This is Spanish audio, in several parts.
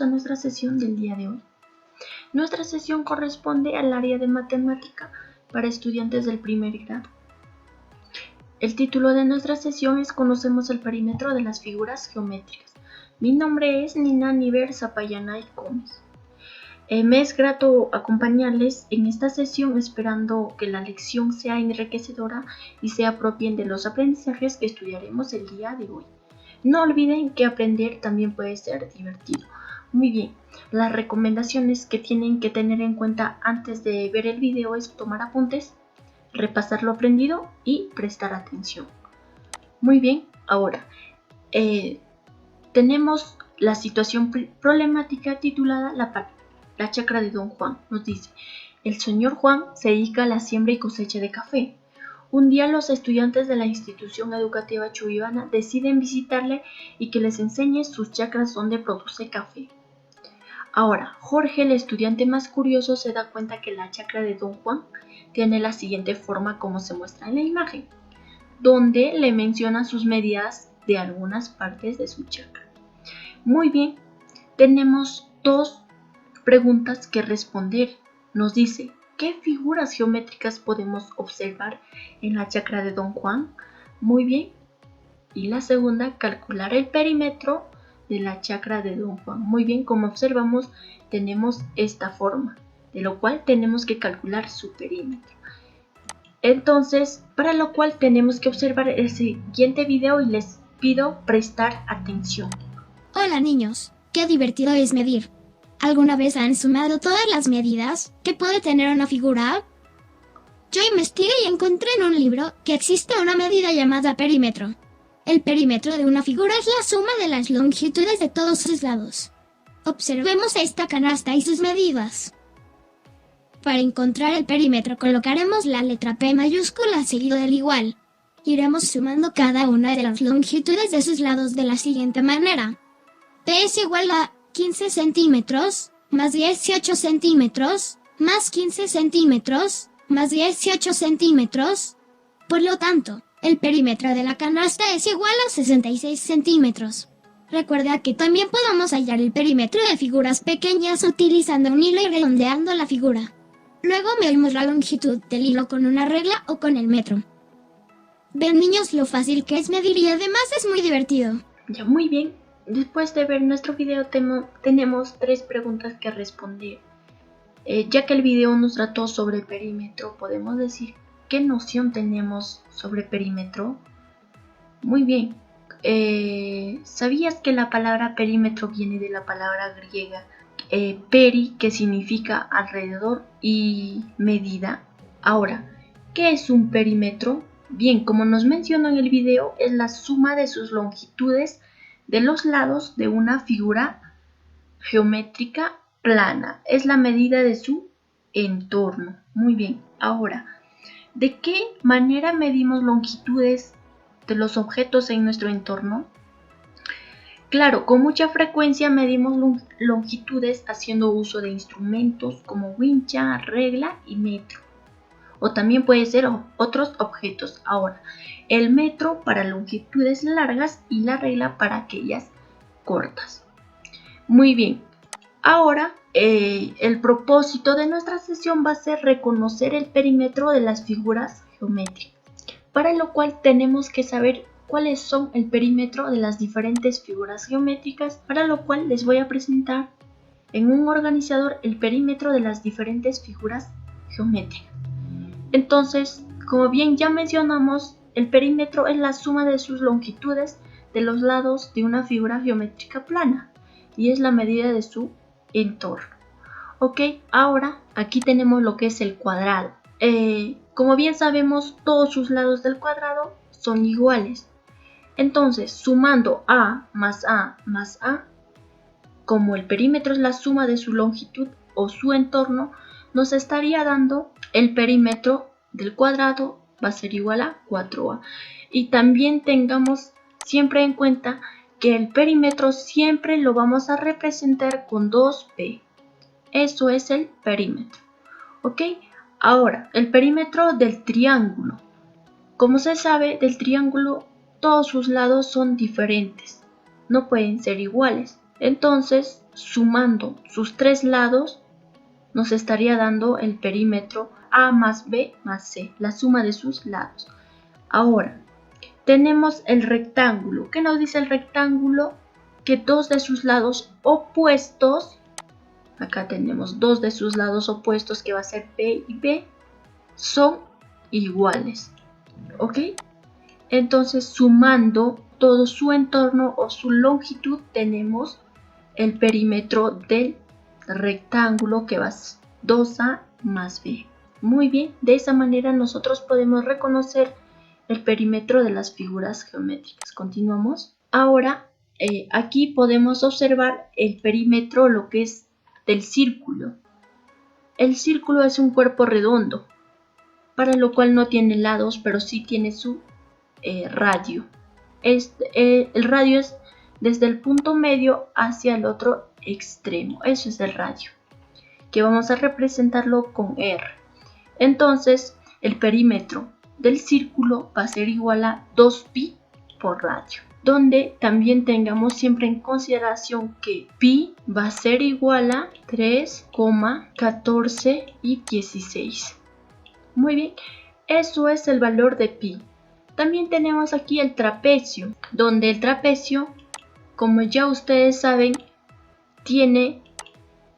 bienvenidos a nuestra sesión del día de hoy. Nuestra sesión corresponde al área de matemática para estudiantes del primer grado. El título de nuestra sesión es Conocemos el perímetro de las figuras geométricas. Mi nombre es Nina Niver Zapayanay Gómez. Me es grato acompañarles en esta sesión esperando que la lección sea enriquecedora y se apropien de los aprendizajes que estudiaremos el día de hoy. No olviden que aprender también puede ser divertido. Muy bien, las recomendaciones que tienen que tener en cuenta antes de ver el video es tomar apuntes, repasar lo aprendido y prestar atención. Muy bien, ahora tenemos la situación problemática titulada la chacra de Don Juan. Nos dice, el señor Juan se dedica a la siembra y cosecha de café. Un día los estudiantes de la institución educativa Chuivana deciden visitarle y que les enseñe sus chacras donde produce café. Ahora, Jorge, el estudiante más curioso, se da cuenta que la chacra de Don Juan tiene la siguiente forma como se muestra en la imagen, donde le menciona sus medidas de algunas partes de su chacra. Muy bien, tenemos dos preguntas que responder. Nos dice, ¿qué figuras geométricas podemos observar en la chacra de Don Juan? Muy bien. Y la segunda, calcular el perímetro de la chacra de Don Juan. Muy bien, como observamos, tenemos esta forma, de lo cual tenemos que calcular su perímetro. Entonces, para lo cual tenemos que observar el siguiente video y les pido prestar atención. Hola niños, qué divertido es medir. ¿Alguna vez han sumado todas las medidas que puede tener una figura? Yo investigué y encontré en un libro que existe una medida llamada perímetro. El perímetro de una figura es la suma de las longitudes de todos sus lados. Observemos esta canasta y sus medidas. Para encontrar el perímetro colocaremos la letra P mayúscula seguido del igual. Iremos sumando cada una de las longitudes de sus lados de la siguiente manera. P es igual a 15 centímetros, más 18 centímetros, más 15 centímetros, más 18 centímetros. Por lo tanto, el perímetro de la canasta es igual a 66 centímetros. Recuerda que también podemos hallar el perímetro de figuras pequeñas utilizando un hilo y redondeando la figura. Luego medimos la longitud del hilo con una regla o con el metro. Ven niños lo fácil que es medir y además es muy divertido. Ya, muy bien. Después de ver nuestro video tenemos tres preguntas que responder. Ya que el video nos trató sobre perímetro, podemos decir qué noción tenemos sobre perímetro. Muy bien. ¿Sabías que la palabra perímetro viene de la palabra griega peri, que significa alrededor, y medida? Ahora, ¿qué es un perímetro? Bien, como nos mencionó en el video, es la suma de sus longitudes de los lados de una figura geométrica plana. Es la medida de su entorno. Muy bien. Ahora, ¿de qué manera medimos longitudes de los objetos en nuestro entorno? Claro, con mucha frecuencia medimos longitudes haciendo uso de instrumentos como wincha, regla y metro. O también puede ser otros objetos. Ahora, el metro para longitudes largas y la regla para aquellas cortas. Muy bien. Ahora, el propósito de nuestra sesión va a ser reconocer el perímetro de las figuras geométricas, para lo cual tenemos que saber cuáles son el perímetro de las diferentes figuras geométricas, para lo cual les voy a presentar en un organizador el perímetro de las diferentes figuras geométricas. Entonces, como bien ya mencionamos, el perímetro es la suma de sus longitudes de los lados de una figura geométrica plana y es la medida de su entorno. Ok, ahora aquí tenemos lo que es el cuadrado. Como bien sabemos, todos sus lados del cuadrado son iguales. Entonces, sumando A más A más A, como el perímetro es la suma de su longitud o su entorno, nos estaría dando el perímetro del cuadrado va a ser igual a 4A. Y también tengamos siempre en cuenta que el perímetro siempre lo vamos a representar con 2P. Eso es el perímetro. ¿Ok? Ahora, el perímetro del triángulo. Como se sabe, del triángulo todos sus lados son diferentes. No pueden ser iguales. Entonces, sumando sus tres lados, nos estaría dando el perímetro A más B más C, la suma de sus lados. Ahora, tenemos el rectángulo. ¿Qué nos dice el rectángulo? Que dos de sus lados opuestos, acá tenemos dos de sus lados opuestos que va a ser B y B, son iguales. ¿Ok? Entonces, sumando todo su entorno o su longitud, tenemos el perímetro del rectángulo que va a ser 2A más B. Muy bien, de esa manera nosotros podemos reconocer el perímetro de las figuras geométricas. Continuamos. Ahora, aquí podemos observar el perímetro, lo que es del círculo. El círculo es un cuerpo redondo, para lo cual no tiene lados, pero sí tiene su radio. El radio es desde el punto medio hacia el otro extremo. Eso es el radio, que vamos a representarlo con R. Entonces, el perímetro del círculo va a ser igual a 2pi por radio, donde también tengamos siempre en consideración que pi va a ser igual a 3,14 y 16. Muy bien, eso es el valor de pi. También tenemos aquí el trapecio, donde el trapecio, como ya ustedes saben, tiene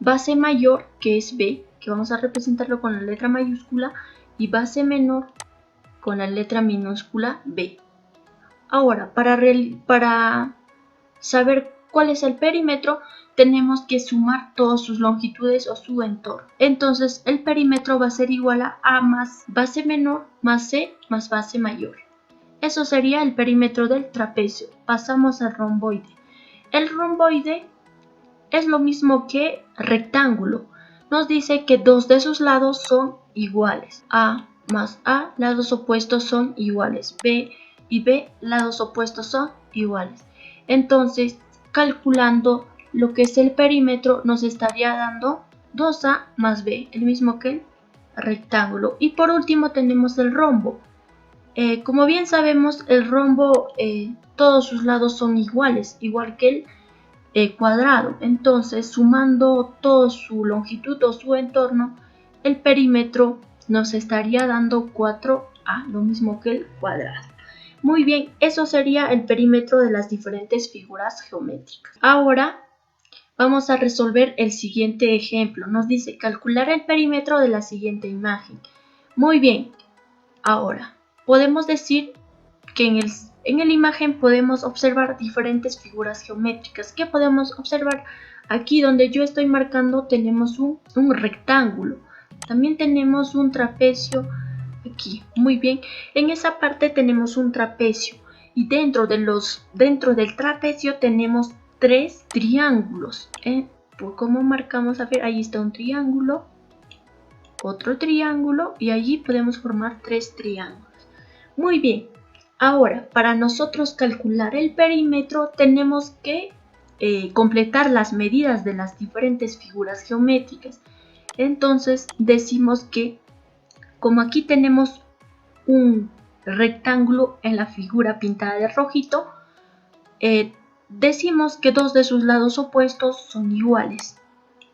base mayor, que es B, que vamos a representarlo con la letra mayúscula, y base menor con la letra minúscula B. Ahora, para saber cuál es el perímetro, tenemos que sumar todas sus longitudes o su entorno. Entonces, el perímetro va a ser igual a A más base menor más C más base mayor. Eso sería el perímetro del trapecio. Pasamos al romboide. El romboide es lo mismo que rectángulo. Nos dice que dos de sus lados son iguales. A más A, lados opuestos son iguales. B y B, lados opuestos son iguales. Entonces, calculando lo que es el perímetro, nos estaría dando 2A más B, el mismo que el rectángulo. Y por último tenemos el rombo. Como bien sabemos, el rombo, todos sus lados son iguales, igual que el cuadrado. Entonces, sumando toda su longitud o su entorno, el perímetro nos estaría dando 4A, lo mismo que el cuadrado. Muy bien, eso sería el perímetro de las diferentes figuras geométricas. Ahora vamos a resolver el siguiente ejemplo. Nos dice calcular el perímetro de la siguiente imagen. Muy bien, ahora podemos decir que en la imagen podemos observar diferentes figuras geométricas. ¿Qué podemos observar? Aquí donde yo estoy marcando tenemos un rectángulo. También tenemos un trapecio aquí. Muy bien. En esa parte tenemos un trapecio. Y dentro del trapecio tenemos tres triángulos. ¿Cómo marcamos? A ver, ahí está un triángulo, otro triángulo y allí podemos formar tres triángulos. Muy bien. Ahora, para nosotros calcular el perímetro tenemos que completar las medidas de las diferentes figuras geométricas. Entonces decimos que, como aquí tenemos un rectángulo en la figura pintada de rojito, decimos que dos de sus lados opuestos son iguales,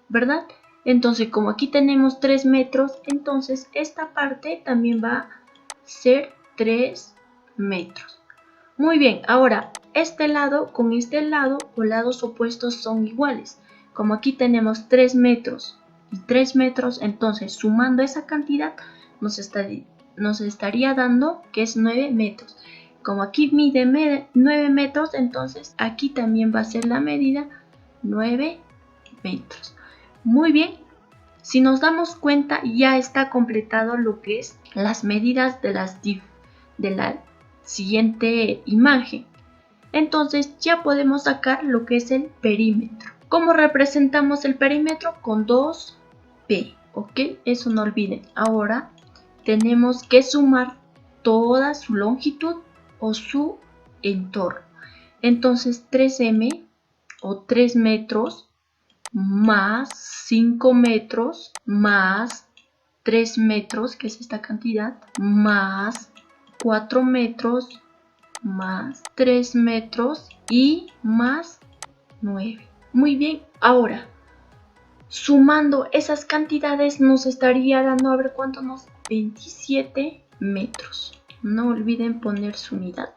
¿verdad? Entonces, como aquí tenemos 3 metros, entonces esta parte también va a ser 3 metros. Muy bien, ahora este lado con este lado o lados opuestos son iguales. Como aquí tenemos 3 metros y 3 metros, entonces sumando esa cantidad nos estaría dando que es 9 metros. Como aquí mide 9 metros, entonces aquí también va a ser la medida 9 metros. Muy bien, si nos damos cuenta ya está completado lo que es las medidas de la siguiente imagen. Entonces ya podemos sacar lo que es el perímetro. ¿Cómo representamos el perímetro? Con 2P, ¿ok? Eso no olviden. Ahora tenemos que sumar toda su longitud o su entorno. Entonces 3M o 3 metros más 5 metros más 3 metros, que es esta cantidad, más 4 metros más 3 metros y más 9. Muy bien, ahora sumando esas cantidades nos estaría dando, a ver cuánto nos... 27 metros. No olviden poner su unidad.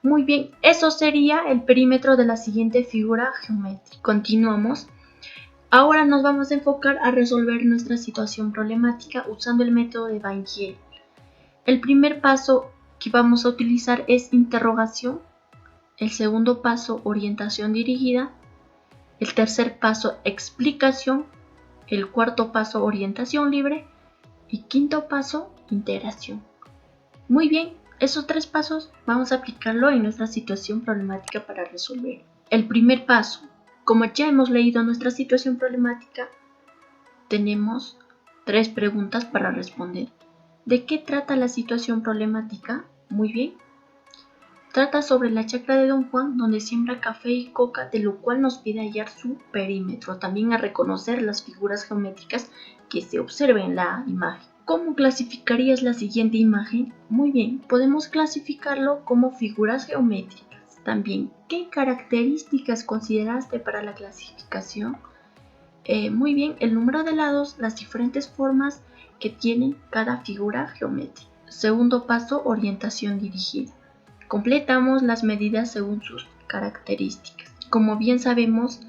Muy bien, eso sería el perímetro de la siguiente figura geométrica. Continuamos. Ahora nos vamos a enfocar a resolver nuestra situación problemática usando el método de Van-Giel. El primer paso que vamos a utilizar es interrogación. El segundo paso, orientación dirigida. El tercer paso, explicación. El cuarto paso, orientación libre. Y quinto paso, integración. Muy bien, esos 3 pasos vamos a aplicarlo en nuestra situación problemática para resolver. El primer paso, como ya hemos leído nuestra situación problemática, tenemos 3 preguntas para responder. ¿De qué trata la situación problemática? Muy bien. Trata sobre la chacra de Don Juan, donde siembra café y coca, de lo cual nos pide hallar su perímetro, también a reconocer las figuras geométricas que se observen en la imagen. ¿Cómo clasificarías la siguiente imagen? Muy bien, podemos clasificarlo como figuras geométricas. También, ¿qué características consideraste para la clasificación? Muy bien, el número de lados, las diferentes formas que tiene cada figura geométrica. Segundo paso, orientación dirigida. Completamos las medidas según sus características. Como bien sabemos,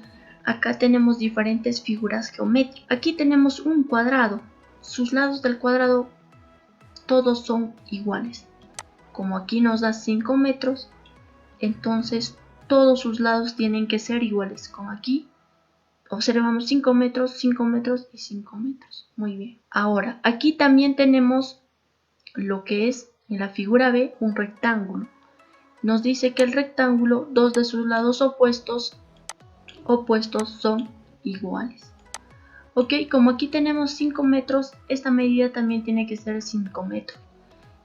acá tenemos diferentes figuras geométricas. Aquí tenemos un cuadrado. Sus lados del cuadrado todos son iguales. Como aquí nos da 5 metros, entonces todos sus lados tienen que ser iguales. Como aquí observamos 5 metros, 5 metros y 5 metros. Muy bien. Ahora, aquí también tenemos lo que es en la figura B un rectángulo. Nos dice que el rectángulo, dos de sus lados opuestos son iguales. Ok, como aquí tenemos 5 metros, esta medida también tiene que ser 5 metros.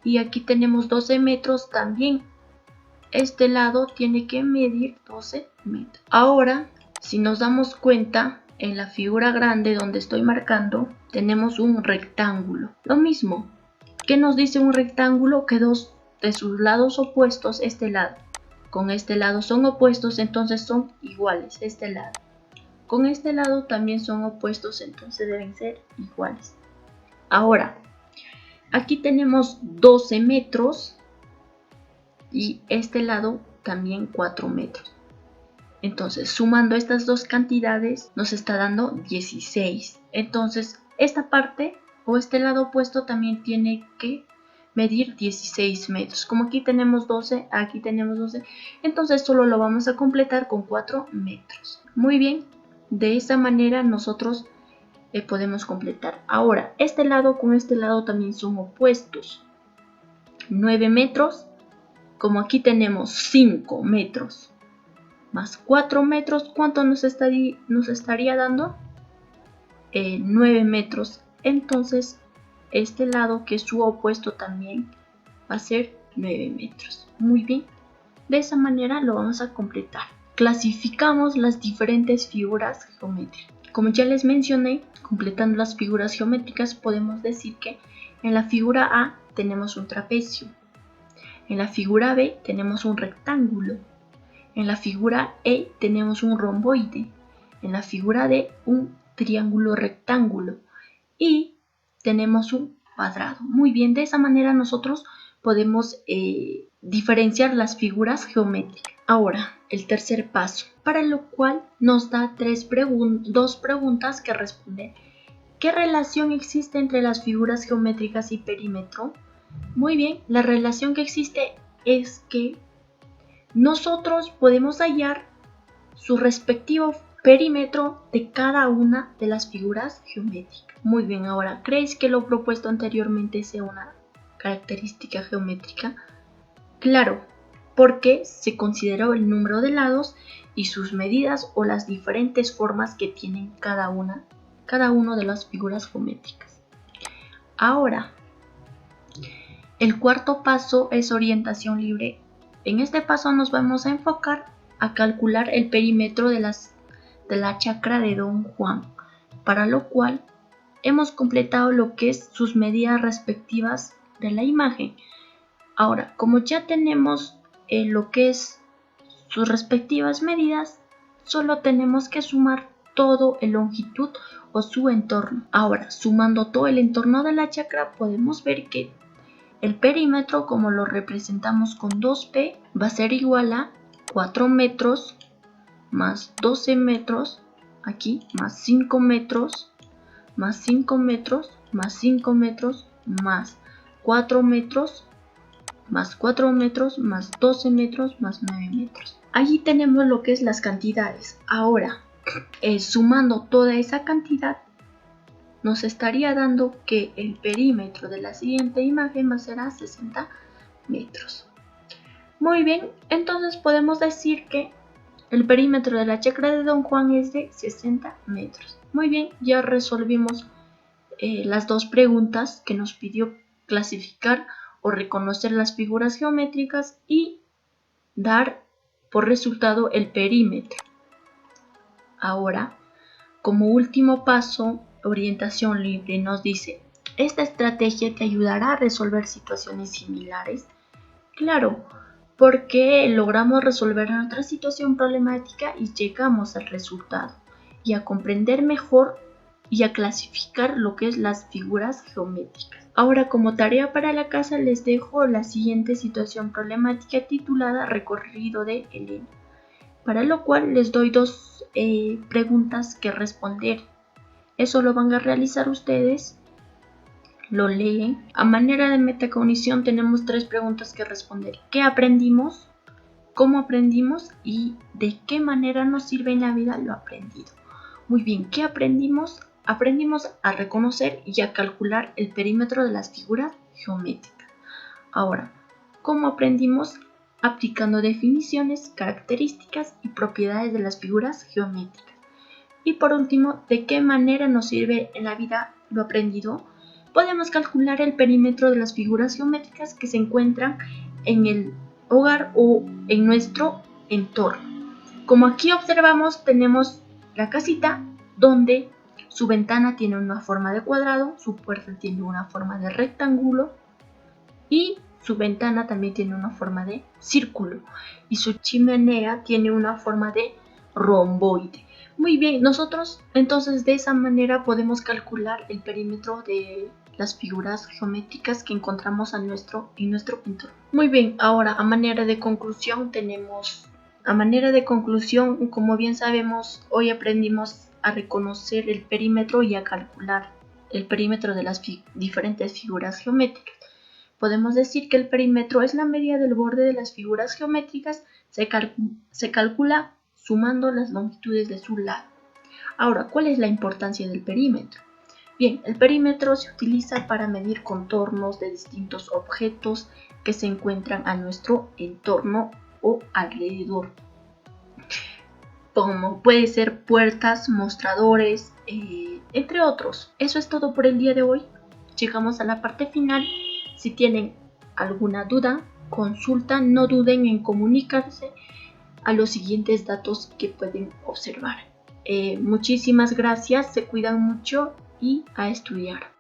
Y aquí tenemos 12 metros también. Este lado tiene que medir 12 metros. Ahora, si nos damos cuenta, en la figura grande donde estoy marcando, tenemos un rectángulo. Lo mismo, ¿qué nos dice un rectángulo? Que dos de sus lados opuestos, este lado con este lado son opuestos, entonces son iguales, este lado. Con este lado también son opuestos, entonces deben ser iguales. Ahora, aquí tenemos 12 metros y este lado también 4 metros. Entonces, sumando estas dos cantidades nos está dando 16. Entonces, esta parte o este lado opuesto también tiene que medir 16 metros. Como aquí tenemos 12, aquí tenemos 12, entonces solo lo vamos a completar con 4 metros. Muy bien, de esa manera nosotros podemos completar. Ahora, este lado con este lado también son opuestos. 9 metros, como aquí tenemos 5 metros más 4 metros, ¿cuánto nos estaría dando? 9 metros. Entonces, este lado que es su opuesto también va a ser 9 metros. Muy bien. De esa manera lo vamos a completar. Clasificamos las diferentes figuras geométricas. Como ya les mencioné, completando las figuras geométricas podemos decir que en la figura A tenemos un trapecio. En la figura B tenemos un rectángulo. En la figura E tenemos un romboide, en la figura D un triángulo rectángulo y tenemos un cuadrado. Muy bien, de esa manera nosotros podemos diferenciar las figuras geométricas. Ahora, el tercer paso, para lo cual nos da dos preguntas que responder. ¿Qué relación existe entre las figuras geométricas y perímetro? Muy bien, la relación que existe es que nosotros podemos hallar su respectivo perímetro de cada una de las figuras geométricas. Muy bien, ahora, ¿crees que lo propuesto anteriormente sea una característica geométrica? Claro, porque se consideró el número de lados y sus medidas o las diferentes formas que tienen cada uno de las figuras geométricas. Ahora, el cuarto paso es orientación libre. En este paso nos vamos a enfocar a calcular el perímetro de la chacra de Don Juan, para lo cual hemos completado lo que es sus medidas respectivas de la imagen. Ahora, como ya tenemos lo que es sus respectivas medidas, Solo tenemos que sumar todo el longitud o su entorno. Ahora, sumando todo el entorno de la chacra, podemos ver que el perímetro, como lo representamos con 2p, va a ser igual a 4 metros más 12 metros, aquí, más 5 metros, más 5 metros, más 5 metros, más 4 metros, más 4 metros, más 12 metros, más 9 metros. Allí tenemos lo que es las cantidades. Ahora, sumando toda esa cantidad, nos estaría dando que el perímetro de la siguiente imagen va a ser a 60 metros. Muy bien, entonces podemos decir que el perímetro de la chacra de Don Juan es de 60 metros. Muy bien, ya resolvimos las dos preguntas que nos pidió clasificar o reconocer las figuras geométricas y dar por resultado el perímetro. Ahora, como último paso, orientación libre nos dice: ¿esta estrategia te ayudará a resolver situaciones similares? Claro, porque logramos resolver otra situación problemática y llegamos al resultado y a comprender mejor y a clasificar lo que es las figuras geométricas. Ahora, como tarea para la casa, les dejo la siguiente situación problemática titulada Recorrido de Elena, para lo cual les doy dos preguntas que responder. Eso lo van a realizar ustedes, lo leen. A manera de metacognición tenemos tres preguntas que responder: ¿qué aprendimos? ¿Cómo aprendimos? ¿Y de qué manera nos sirve en la vida lo aprendido? Muy bien, ¿qué aprendimos? Aprendimos a reconocer y a calcular el perímetro de las figuras geométricas. Ahora, ¿cómo aprendimos? Aplicando definiciones, características y propiedades de las figuras geométricas. Y por último, ¿de qué manera nos sirve en la vida lo aprendido? Podemos calcular el perímetro de las figuras geométricas que se encuentran en el hogar o en nuestro entorno. Como aquí observamos, tenemos la casita donde su ventana tiene una forma de cuadrado, su puerta tiene una forma de rectángulo y su ventana también tiene una forma de círculo y su chimenea tiene una forma de romboide. Muy bien, nosotros entonces de esa manera podemos calcular el perímetro de las figuras geométricas que encontramos en nuestro entorno. Muy bien, ahora a manera de conclusión como bien sabemos, hoy aprendimos a reconocer el perímetro y a calcular el perímetro de las diferentes figuras geométricas. Podemos decir que el perímetro es la media del borde de las figuras geométricas, se calcula sumando las longitudes de su lado. Ahora, ¿cuál es la importancia del perímetro? Bien, el perímetro se utiliza para medir contornos de distintos objetos que se encuentran a nuestro entorno o alrededor, como puede ser puertas, mostradores, entre otros. Eso es todo por el día de hoy. Llegamos a la parte final. Si tienen alguna duda, consulta, no duden en comunicarse a los siguientes datos que pueden observar. Muchísimas gracias, se cuidan mucho y a estudiar.